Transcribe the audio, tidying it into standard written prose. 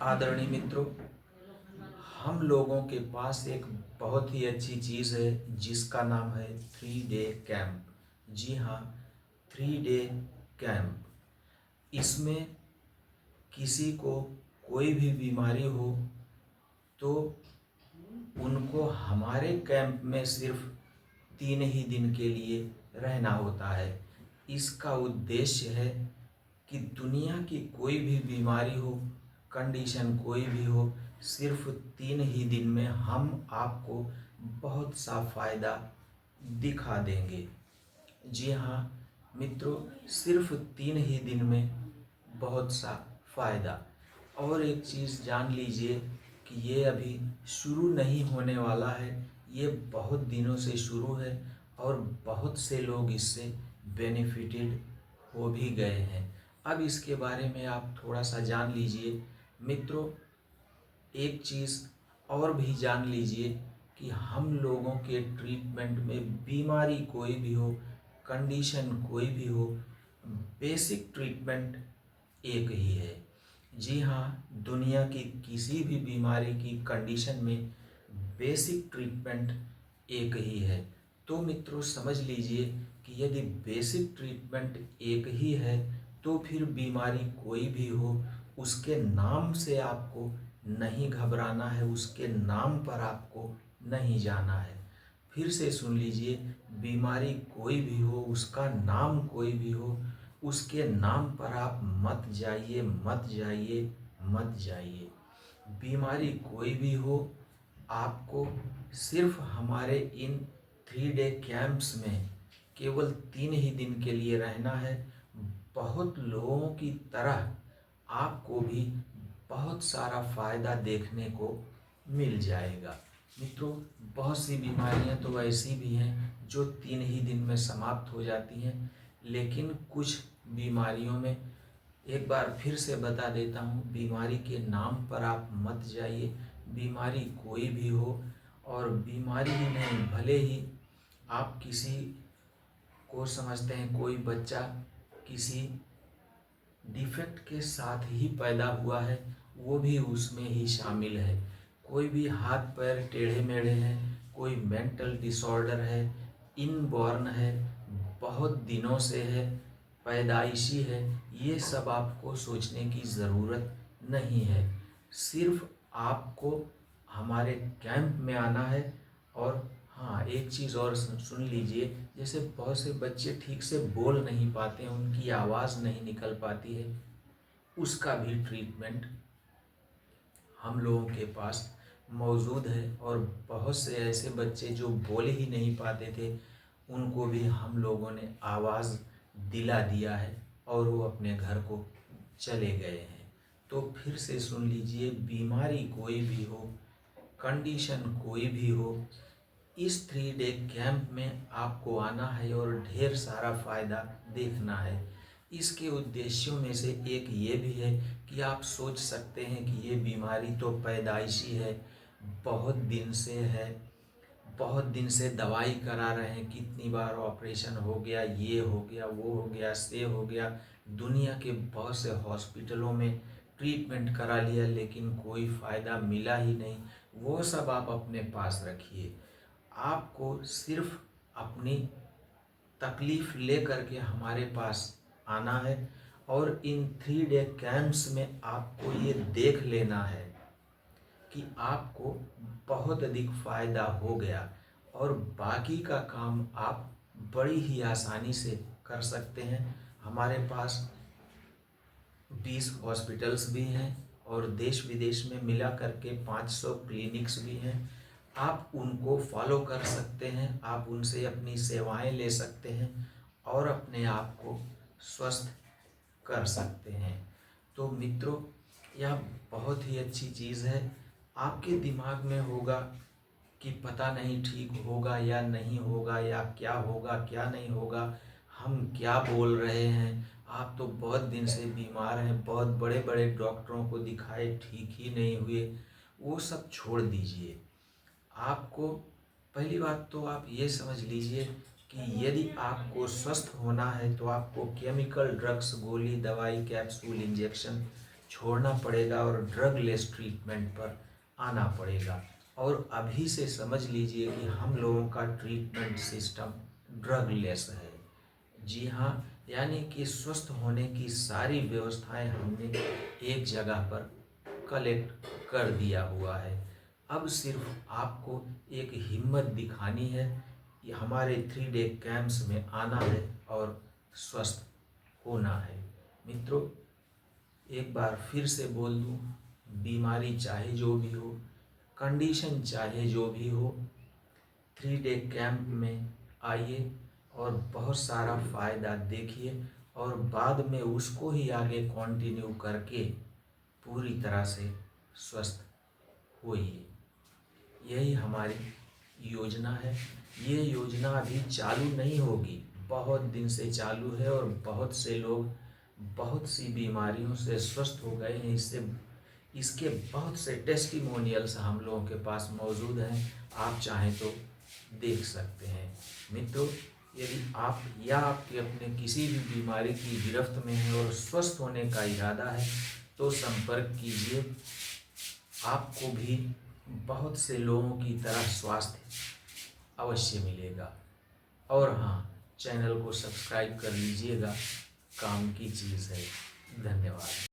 आदरणीय मित्रों, हम लोगों के पास एक बहुत ही अच्छी चीज़ है जिसका नाम है 3 डे कैंप। जी हाँ, 3 डे कैंप। इसमें किसी को कोई भी बीमारी हो तो उनको हमारे कैंप में सिर्फ 3 ही दिन के लिए रहना होता है। इसका उद्देश्य है कि दुनिया की कोई भी बीमारी हो, कंडीशन कोई भी हो, सिर्फ 3 ही दिन में हम आपको बहुत सा फ़ायदा दिखा देंगे। जी हाँ मित्रों, सिर्फ 3 ही दिन में बहुत सा फ़ायदा। और एक चीज़ जान लीजिए कि ये अभी शुरू नहीं होने वाला है, ये बहुत दिनों से शुरू है और बहुत से लोग इससे बेनिफिटेड हो भी गए हैं। अब इसके बारे में आप थोड़ा सा जान लीजिए। मित्रों, एक चीज़ और भी जान लीजिए कि हम लोगों के ट्रीटमेंट में बीमारी कोई भी हो, कंडीशन कोई भी हो, बेसिक ट्रीटमेंट एक ही है। जी हाँ, दुनिया की किसी भी बीमारी की कंडीशन में बेसिक ट्रीटमेंट एक ही है। तो मित्रों समझ लीजिए कि यदि बेसिक ट्रीटमेंट एक ही है तो फिर बीमारी कोई भी हो, उसके नाम से आपको नहीं घबराना है, उसके नाम पर आपको नहीं जाना है। फिर से सुन लीजिए, बीमारी कोई भी हो, उसका नाम कोई भी हो, उसके नाम पर आप मत जाइए, मत जाइए, मत जाइए। बीमारी कोई भी हो, आपको सिर्फ हमारे इन 3 डे कैंप्स में केवल 3 ही दिन के लिए रहना है। बहुत लोगों की तरह आपको भी बहुत सारा फ़ायदा देखने को मिल जाएगा। मित्रों, बहुत सी बीमारियां तो ऐसी भी हैं जो 3 ही दिन में समाप्त हो जाती हैं, लेकिन कुछ बीमारियों में, एक बार फिर से बता देता हूँ, बीमारी के नाम पर आप मत जाइए। बीमारी कोई भी हो, और बीमारी ही नहीं, भले ही आप किसी को समझते हैं कोई बच्चा किसी डिफेक्ट के साथ ही पैदा हुआ है, वो भी उसमें ही शामिल है। कोई भी हाथ पैर टेढ़े मेढ़े हैं, कोई मेंटल डिसऑर्डर है, इनबॉर्न है, बहुत दिनों से है, पैदाइशी है, ये सब आपको सोचने की ज़रूरत नहीं है। सिर्फ आपको हमारे कैंप में आना है। और हाँ, एक चीज़ और सुन लीजिए, जैसे बहुत से बच्चे ठीक से बोल नहीं पाते हैं, उनकी आवाज़ नहीं निकल पाती है, उसका भी ट्रीटमेंट हम लोगों के पास मौजूद है। और बहुत से ऐसे बच्चे जो बोल ही नहीं पाते थे, उनको भी हम लोगों ने आवाज़ दिला दिया है और वो अपने घर को चले गए हैं। तो फिर से सुन लीजिए, बीमारी कोई भी हो, कंडीशन कोई भी हो, इस 3 डे कैंप में आपको आना है और ढेर सारा फ़ायदा देखना है। इसके उद्देश्यों में से एक ये भी है कि आप सोच सकते हैं कि ये बीमारी तो पैदाइशी है, बहुत दिन से है, बहुत दिन से दवाई करा रहे हैं, कितनी बार ऑपरेशन हो गया, ये हो गया, वो हो गया, से हो गया, दुनिया के बहुत से हॉस्पिटलों में ट्रीटमेंट करा लिया, लेकिन कोई फ़ायदा मिला ही नहीं। वो सब आप अपने पास रखिए। आपको सिर्फ अपनी तकलीफ़ ले करके हमारे पास आना है और इन 3 डे कैंप्स में आपको ये देख लेना है कि आपको बहुत अधिक फ़ायदा हो गया, और बाकी का काम आप बड़ी ही आसानी से कर सकते हैं। हमारे पास 20 हॉस्पिटल्स भी हैं और देश विदेश में मिला करके 500 क्लिनिक्स भी हैं। आप उनको फॉलो कर सकते हैं, आप उनसे अपनी सेवाएं ले सकते हैं और अपने आप को स्वस्थ कर सकते हैं। तो मित्रों, यह बहुत ही अच्छी चीज़ है। आपके दिमाग में होगा कि पता नहीं ठीक होगा या नहीं होगा, या क्या होगा क्या नहीं होगा, हम क्या बोल रहे हैं, आप तो बहुत दिन से बीमार हैं, बहुत बड़े बड़े डॉक्टरों को दिखाए, ठीक ही नहीं हुए। वो सब छोड़ दीजिए। आपको पहली बात तो आप ये समझ लीजिए कि यदि आपको स्वस्थ होना है तो आपको केमिकल ड्रग्स, गोली, दवाई, कैप्सूल, इंजेक्शन छोड़ना पड़ेगा और ड्रग लेस ट्रीटमेंट पर आना पड़ेगा। और अभी से समझ लीजिए कि हम लोगों का ट्रीटमेंट सिस्टम ड्रग लेस है। जी हाँ, यानी कि स्वस्थ होने की सारी व्यवस्थाएं हमने एक जगह पर कलेक्ट कर दिया हुआ है। अब सिर्फ आपको एक हिम्मत दिखानी है, ये हमारे 3 डे कैंप्स में आना है और स्वस्थ होना है। मित्रों, एक बार फिर से बोल दूं, बीमारी चाहे जो भी हो, कंडीशन चाहे जो भी हो, 3 डे कैंप में आइए और बहुत सारा फ़ायदा देखिए और बाद में उसको ही आगे कंटिन्यू करके पूरी तरह से स्वस्थ होइए। यही हमारी योजना है। ये योजना अभी चालू नहीं होगी, बहुत दिन से चालू है और बहुत से लोग बहुत सी बीमारियों से स्वस्थ हो गए हैं। इसके बहुत से टेस्टिमोनियल्स हम लोगों के पास मौजूद हैं, आप चाहें तो देख सकते हैं। मित्रों, यदि आप या आपके अपने किसी भी बीमारी की गिरफ्त में हैं और स्वस्थ होने का इरादा है तो संपर्क कीजिए। आपको भी बहुत से लोगों की तरह स्वास्थ्य अवश्य मिलेगा। और हाँ, चैनल को सब्सक्राइब कर लीजिएगा, काम की चीज़ है। धन्यवाद।